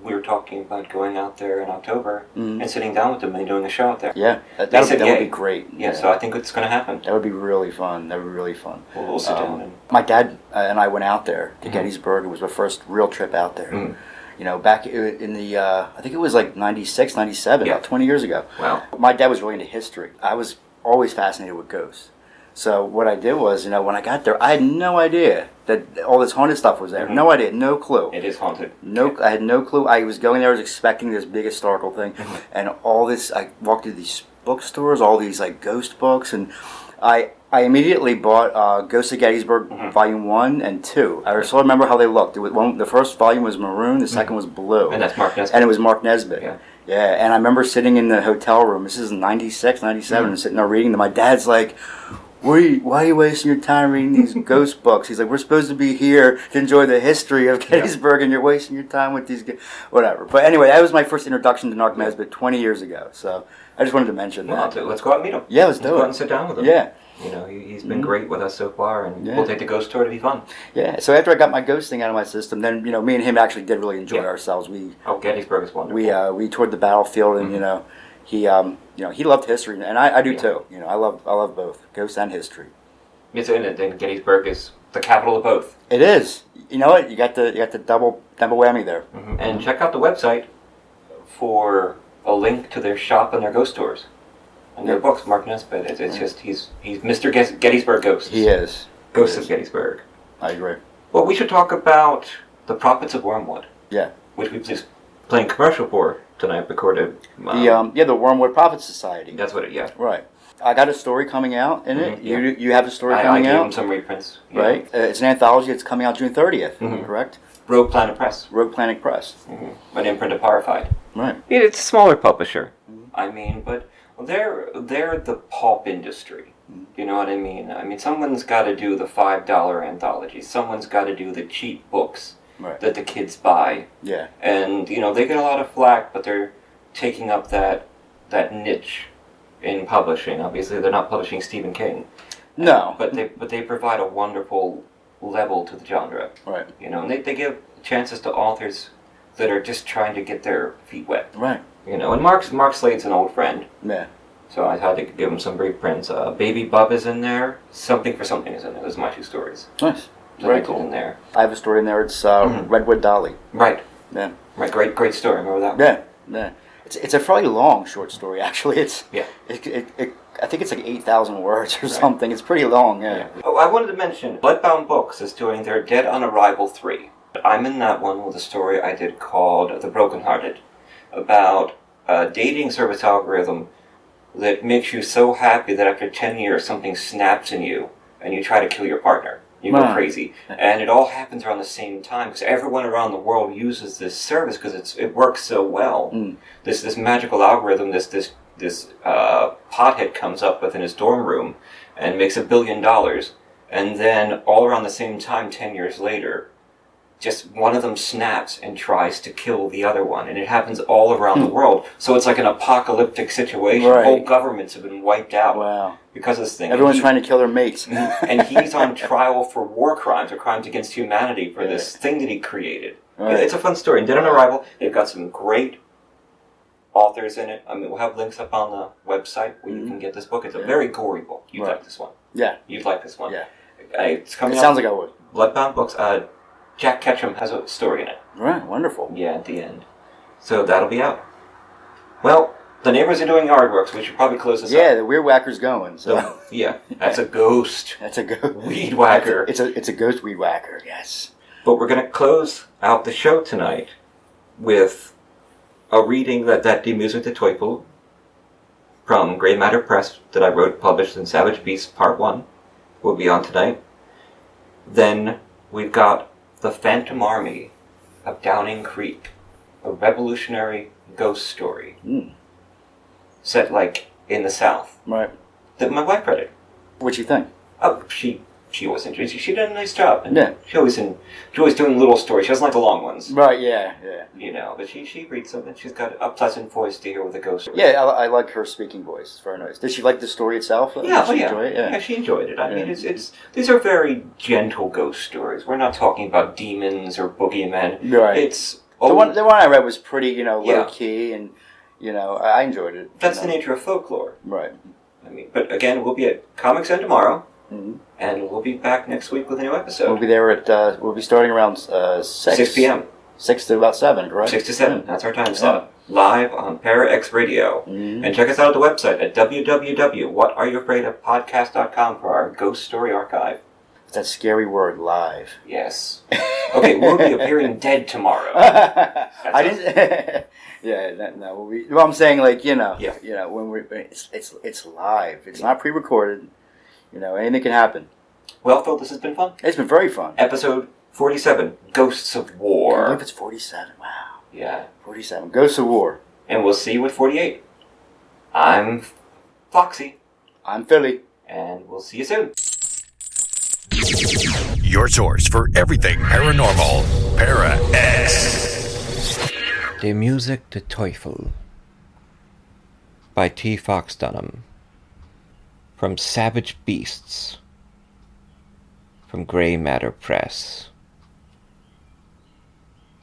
we were talking about going out there in October and sitting down with them and doing a show out there. Yeah, that would be great. Yeah, so I think it's going to happen. That would be really fun. We'll sit down. And my dad and I went out there to Gettysburg. It was my first real trip out there. You know, back in the, I think it was like 96, 97, about 20 years ago. Wow. My dad was really into history. I was always fascinated with ghosts. So what I did was, you know, when I got there, I had no idea that all this haunted stuff was there. No idea, no clue. It is haunted. I had no clue. I was going there, I was expecting this big historical thing, and all this. I walked through these bookstores, all these like ghost books, and I immediately bought Ghosts of Gettysburg Volume 1 and 2. I still remember how they looked. It was the first volume was maroon, the second was blue, and that's Mark Nesbitt. And it was Mark Nesbitt. Yeah. Yeah, and I remember sitting in the hotel room. This is 96, 97, and sitting there reading them. My dad's like, why are you wasting your time reading these ghost books? He's like, we're supposed to be here to enjoy the history of Gettysburg, and you're wasting your time with these whatever. But anyway, that was my first introduction to Mark Nesbitt 20 years ago. So I just wanted to mention that. Let's go out and meet him. Yeah, let's do it. Go out and sit down with him. Yeah. You know, he's been great with us so far, and we'll take the ghost tour to be fun. Yeah, so after I got my ghost thing out of my system, then, you know, me and him actually did really enjoy ourselves. Gettysburg is wonderful. We toured the battlefield, and, you know, he loved history, and I do too. You know, I love both, ghosts and history. And then Gettysburg is the capital of both. It is. You know what? You got the double whammy there. And check out the website for a link to their shop and their ghost tours and their books. Mark Nesbitt. It's just he's Mr. Gettysburg Ghosts. He is. Ghosts of Gettysburg. I agree. Well, we should talk about the Prophets of Wormwood. Yeah. Which we've just playing commercial for tonight. Recorded. The Wormwood Prophet Society. That's what it. Yeah. Right. I got a story coming out in it. You have a story coming out. I gave them some reprints. Right. It's an anthology. It's coming out June 30th. Correct. Rogue Planet Press. Rogue Planet Press. An imprint of Horrified. Right. It's a smaller publisher. I mean, but they're the pulp industry. You know what I mean? I mean, someone's got to do the $5 anthologies. Someone's got to do the cheap books that the kids buy. Yeah. And you know they get a lot of flack, but they're taking up that niche in publishing. Obviously, they're not publishing Stephen King. No. But they provide a wonderful level to the genre. Right. You know, and they give chances to authors that are just trying to get their feet wet. Right. You know, and Mark Slade's an old friend. Yeah. So I had to give him some reprints. Baby Bub is in there. Something for Something is in there. Those are my two stories. Nice. So Very cool. In there. I have a story in there. It's Redwood Dolly. Right. Yeah. Right. Great story. Remember that one? Yeah. Yeah. It's a fairly long short story, actually. It's yeah. I think it's like 8,000 words or something. It's pretty long. Yeah. Oh, I wanted to mention Bloodbound Books is doing their Dead on Arrival 3. I'm in that one with a story I did called The Brokenhearted, about a dating service algorithm that makes you so happy that after 10 years something snaps in you and you try to kill your partner. You go crazy. And it all happens around the same time because everyone around the world uses this service because it works so well. This magical algorithm, this pothead comes up with in his dorm room and makes $1 billion. And then all around the same time, 10 years later, just one of them snaps and tries to kill the other one, and it happens all around the world. So it's like an apocalyptic situation. Right. Whole governments have been wiped out because of this thing. Everyone's trying to kill their mates. And he's on trial for war crimes or crimes against humanity for this thing that he created. Right. It's a fun story. And Dead on Arrival, they've got some great authors in it. I mean, we'll have links up on the website where you can get this book. It's a very gory book. You'd like this one. Yeah. You'd like this one. Yeah. It's coming out. Sounds like I would. Bloodbound Books. Jack Ketchum has a story in it. Right, wonderful. Yeah, at the end. So that'll be out. Well, the neighbors are doing yard work, so we should probably close this up. Yeah, the weird whacker's going. So that's a ghost. That's a ghost weed whacker. It's a ghost weed whacker. Yes. But we're going to close out the show tonight with a reading that Die Musik der Teufel from Grey Matter Press that I wrote, published in Savage Beasts Part 1 will be on tonight. Then we've got The Phantom Army of Downing Creek, a revolutionary ghost story set like in the South. Right. That my wife read it. What'd you think? Oh, she was interested. She did a nice job. And yeah. She always doing little stories. She doesn't like the long ones. Right. Yeah. You know, but she reads them, and she's got a pleasant voice to hear with a ghost story. Yeah, I like her speaking voice. It's very nice. Did she like the story itself? Yeah. Did she enjoy it? Yeah, she enjoyed it. I mean, it's these are very gentle ghost stories. We're not talking about demons or boogeymen. Right. It's the one I read was pretty, low key, and I enjoyed it. That's the nature of folklore. Right. I mean, but again, we'll be at Comics End tomorrow. And we'll be back next week with a new episode. We'll be there at, we'll be starting around 6 p.m. 6 to about 7, correct? 6 to 7, that's our time slot. Live on ParaX Radio. And check us out at the website at www.whatareyoufraidofpodcast.com for our ghost story archive. It's that scary word, live. Yes. Okay, we'll be appearing dead tomorrow. I didn't... no, we'll be... Well, I'm saying, when it's live. It's not pre-recorded. Anything can happen. Well, Phil, this has been fun. It's been very fun. Episode 47, Ghosts of War. I believe it's 47. Wow. Yeah. 47, Ghosts of War. And we'll see you at 48. I'm Foxy. I'm Philly. And we'll see you soon. Your source for everything paranormal. ParaX. Die Musik der Teufel by T. Fox Dunham. From Savage Beasts, from Grey Matter Press.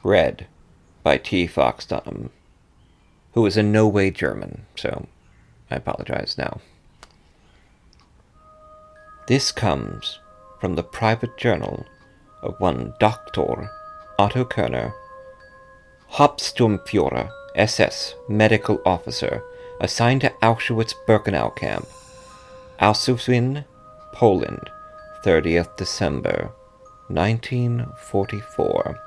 Read by T. Fox Dunham, who is in no way German, so I apologize now. This comes from the private journal of one Dr. Otto Kerner, Hauptsturmführer, SS, medical officer, assigned to Auschwitz-Birkenau camp. Auschwitz, Poland, 30th December, 1944.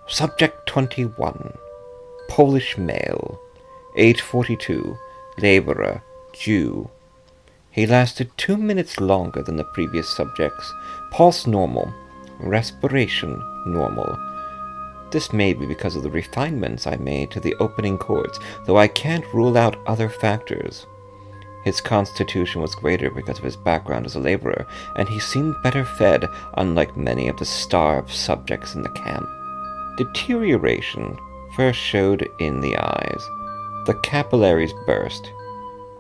Subject 21. Polish male, age 42, laborer, Jew. He lasted 2 minutes longer than the previous subjects. Pulse normal, respiration normal. This may be because of the refinements I made to the opening chords, though I can't rule out other factors. His constitution was greater because of his background as a laborer, and he seemed better fed, unlike many of the starved subjects in the camp. Deterioration first showed in the eyes. The capillaries burst.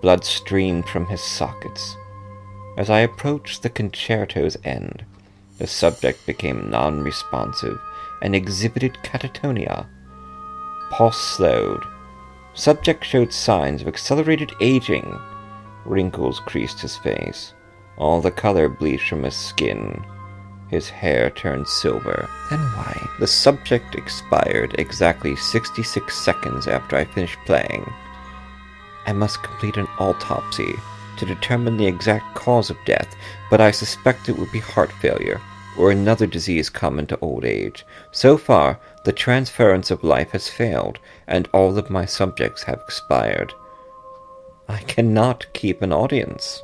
Blood streamed from his sockets. As I approached the concerto's end, the subject became non-responsive and exhibited catatonia. Pulse slowed. Subject showed signs of accelerated aging. Wrinkles creased his face. All the color bleached from his skin. His hair turned silver. Then why? The subject expired exactly 66 seconds after I finished playing. I must complete an autopsy to determine the exact cause of death, but I suspect it would be heart failure, or another disease common to old age. So far, the transference of life has failed, and all of my subjects have expired. I cannot keep an audience.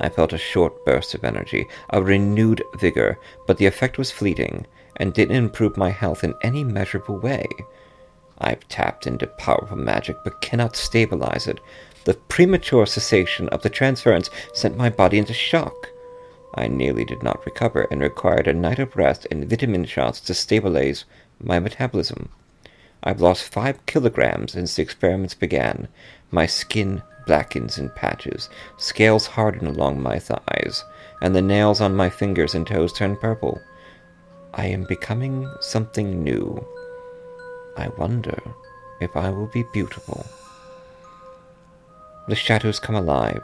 I felt a short burst of energy, a renewed vigor, but the effect was fleeting, and didn't improve my health in any measurable way. I've tapped into powerful magic, but cannot stabilize it. The premature cessation of the transference sent my body into shock. I nearly did not recover and required a night of rest and vitamin shots to stabilize my metabolism. I've lost 5 kilograms since the experiments began. My skin blackens in patches, scales harden along my thighs, and the nails on my fingers and toes turn purple. I am becoming something new. I wonder if I will be beautiful. The shadows come alive.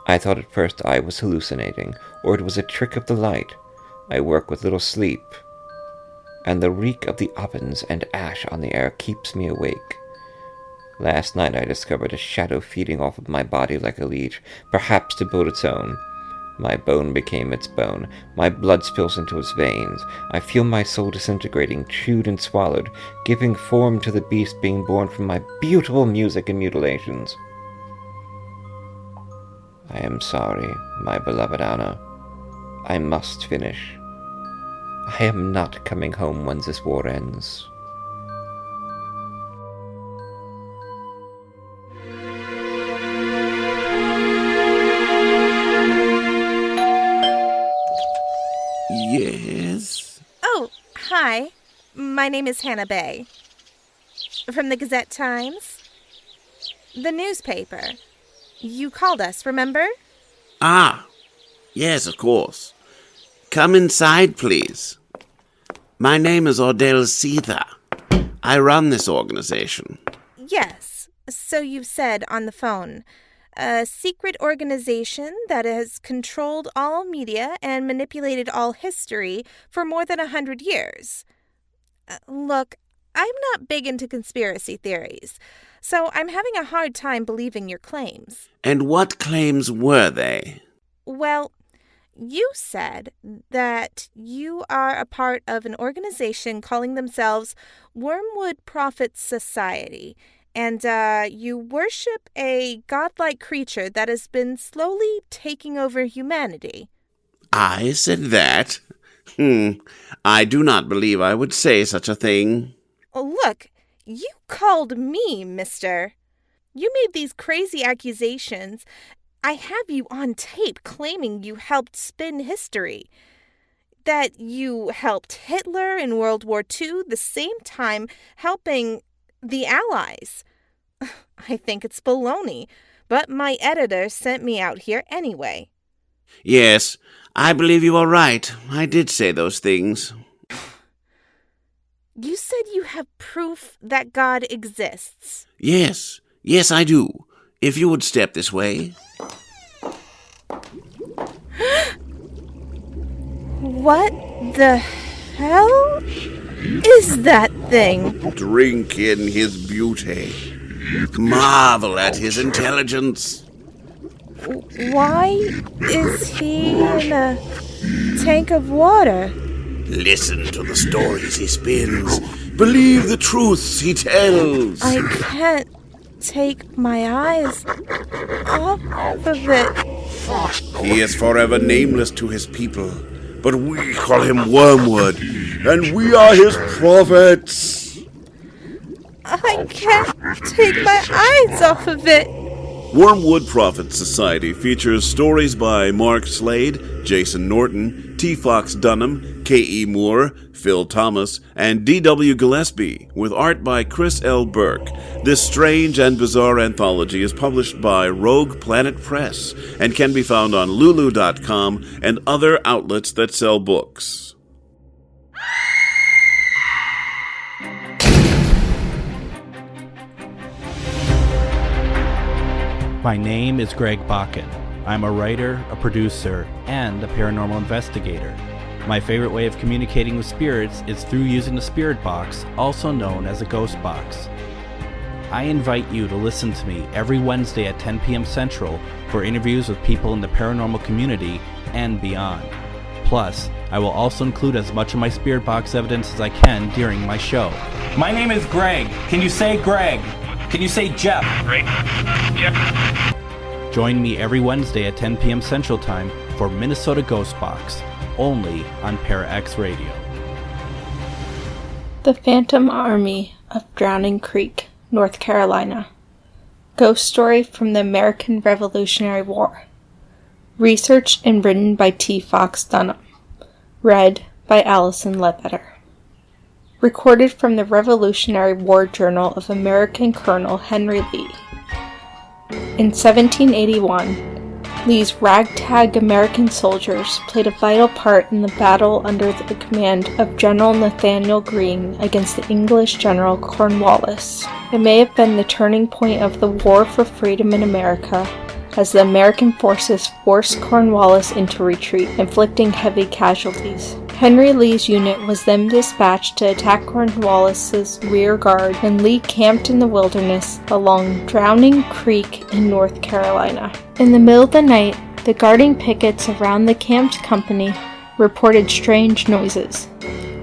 I thought at first I was hallucinating, or it was a trick of the light. I work with little sleep, and the reek of the ovens and ash on the air keeps me awake. Last night I discovered a shadow feeding off of my body like a leech, perhaps to build its own. My bone became its bone. My blood spills into its veins. I feel my soul disintegrating, chewed and swallowed, giving form to the beast being born from my beautiful music and mutilations. I am sorry, my beloved Anna. I must finish. I am not coming home once this war ends. Yes? Oh, hi. My name is Hannah Bay. From the Gazette Times. The newspaper. You called us, remember? Ah, yes, of course. Come inside, please. My name is Ordell Seether. I run this organization. Yes, so you've said on the phone. A secret organization that has controlled all media and manipulated all history for more than 100 years. Look, I'm not big into conspiracy theories, so I'm having a hard time believing your claims. And what claims were they? Well, you said that you are a part of an organization calling themselves Wormwood Prophets Society, and you worship a godlike creature that has been slowly taking over humanity. I said that? I do not believe I would say such a thing. Look, you called me, mister. You made these crazy accusations. I have you on tape claiming you helped spin history. That you helped Hitler in World War II, the same time helping the Allies. I think it's baloney, but my editor sent me out here anyway. Yes, I believe you are right. I did say those things. You said you have proof that God exists. Yes, I do. If you would step this way. What the hell is that thing? Drink in his beauty. Marvel at his intelligence. Why is he in a tank of water? Listen to the stories he spins. Believe the truths he tells. I can't take my eyes off of it. He is forever nameless to his people, but we call him Wormwood, and we are his prophets. I can't take my eyes off of it. Wormwood Prophet Society features stories by Mark Slade, Jason Norton, T. Fox Dunham, K.E. Moore, Phil Thomas, and D.W. Gillespie, with art by Chris L. Burke. This strange and bizarre anthology is published by Rogue Planet Press and can be found on Lulu.com and other outlets that sell books. My name is Greg Bakken. I'm a writer, a producer, and a paranormal investigator. My favorite way of communicating with spirits is through using the spirit box, also known as a ghost box. I invite you to listen to me every Wednesday at 10 p.m. Central for interviews with people in the paranormal community and beyond. Plus, I will also include as much of my spirit box evidence as I can during my show. My name is Greg. Can you say Greg? Can you say Jeff? Greg. Jeff. Join me every Wednesday at 10 p.m. Central Time for Minnesota Ghost Box, only on Para-X Radio. The Phantom Army of Drowning Creek, North Carolina. Ghost story from the American Revolutionary War. Researched and written by T. Fox Dunham. Read by Allison Ledbetter. Recorded from the Revolutionary War Journal of American Colonel Henry Lee. In 1781, Lee's ragtag American soldiers played a vital part in the battle under the command of General Nathanael Greene against the English General Cornwallis. It may have been the turning point of the War for Freedom in America, as the American forces forced Cornwallis into retreat, inflicting heavy casualties. Henry Lee's unit was then dispatched to attack Cornwallis's rear guard, and Lee camped in the wilderness along Drowning Creek in North Carolina. In the middle of the night, the guarding pickets around the camped company reported strange noises,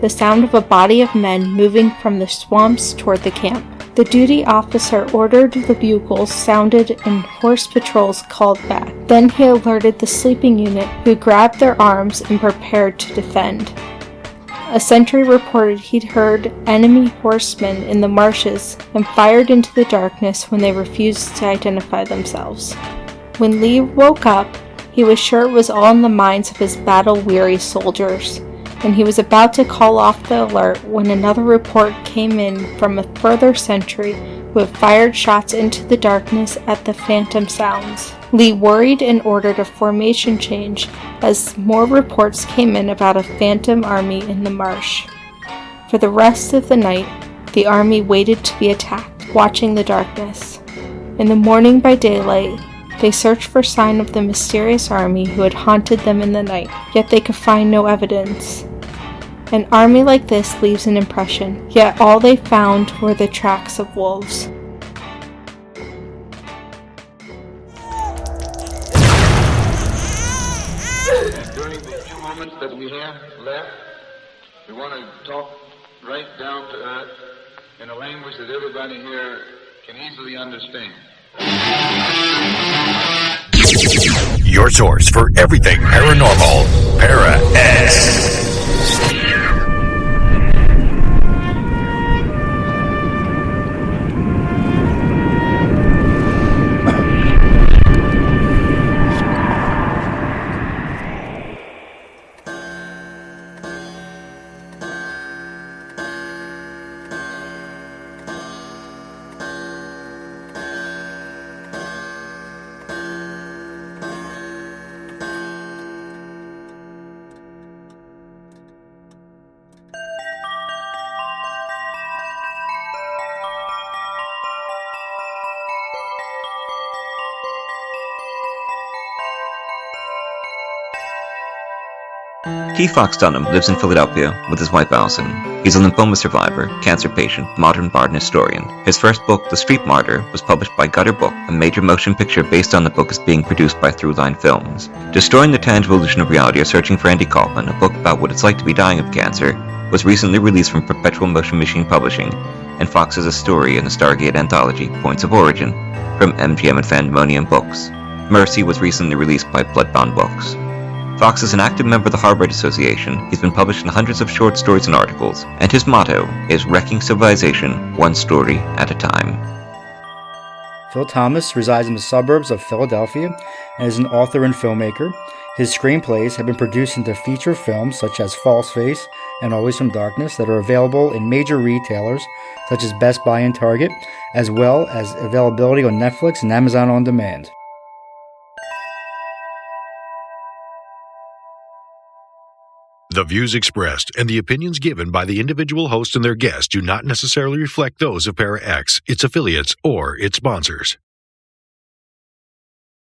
the sound of a body of men moving from the swamps toward the camp. The duty officer ordered the bugles sounded and horse patrols called back. Then he alerted the sleeping unit, who grabbed their arms and prepared to defend. A sentry reported he'd heard enemy horsemen in the marshes and fired into the darkness when they refused to identify themselves. When Lee woke up, he was sure it was all in the minds of his battle-weary soldiers, and he was about to call off the alert when another report came in from a further sentry who had fired shots into the darkness at the phantom sounds. Lee worried and ordered a formation change as more reports came in about a phantom army in the marsh. For the rest of the night, the army waited to be attacked, watching the darkness. In the morning by daylight, they searched for sign of the mysterious army who had haunted them in the night, yet they could find no evidence. An army like this leaves an impression, yet all they found were the tracks of wolves. During the few moments that we have left, we want to talk right down to earth in a language that everybody here can easily understand. Your source for everything paranormal, Para-X. T. Fox Dunham lives in Philadelphia with his wife Allison. He's a lymphoma survivor, cancer patient, modern bard and historian. His first book, The Street Martyr, was published by Gutter Book, a major motion picture based on the book is being produced by Throughline Films. Destroying the Tangible Illusion of Reality or Searching for Andy Kaufman, a book about what it's like to be dying of cancer, was recently released from Perpetual Motion Machine Publishing, and Fox has a story in the Stargate anthology, Points of Origin, from MGM and Fandemonium Books. Mercy was recently released by Bloodbound Books. Fox is an active member of the Harvard Association. He's been published in hundreds of short stories and articles, and his motto is Wrecking Civilization, one story at a time. Phil Thomas resides in the suburbs of Philadelphia and is an author and filmmaker. His screenplays have been produced into feature films such as False Face and Always from Darkness that are available in major retailers such as Best Buy and Target, as well as availability on Netflix and Amazon On Demand. The views expressed and the opinions given by the individual host and their guests do not necessarily reflect those of Para-X, its affiliates, or its sponsors.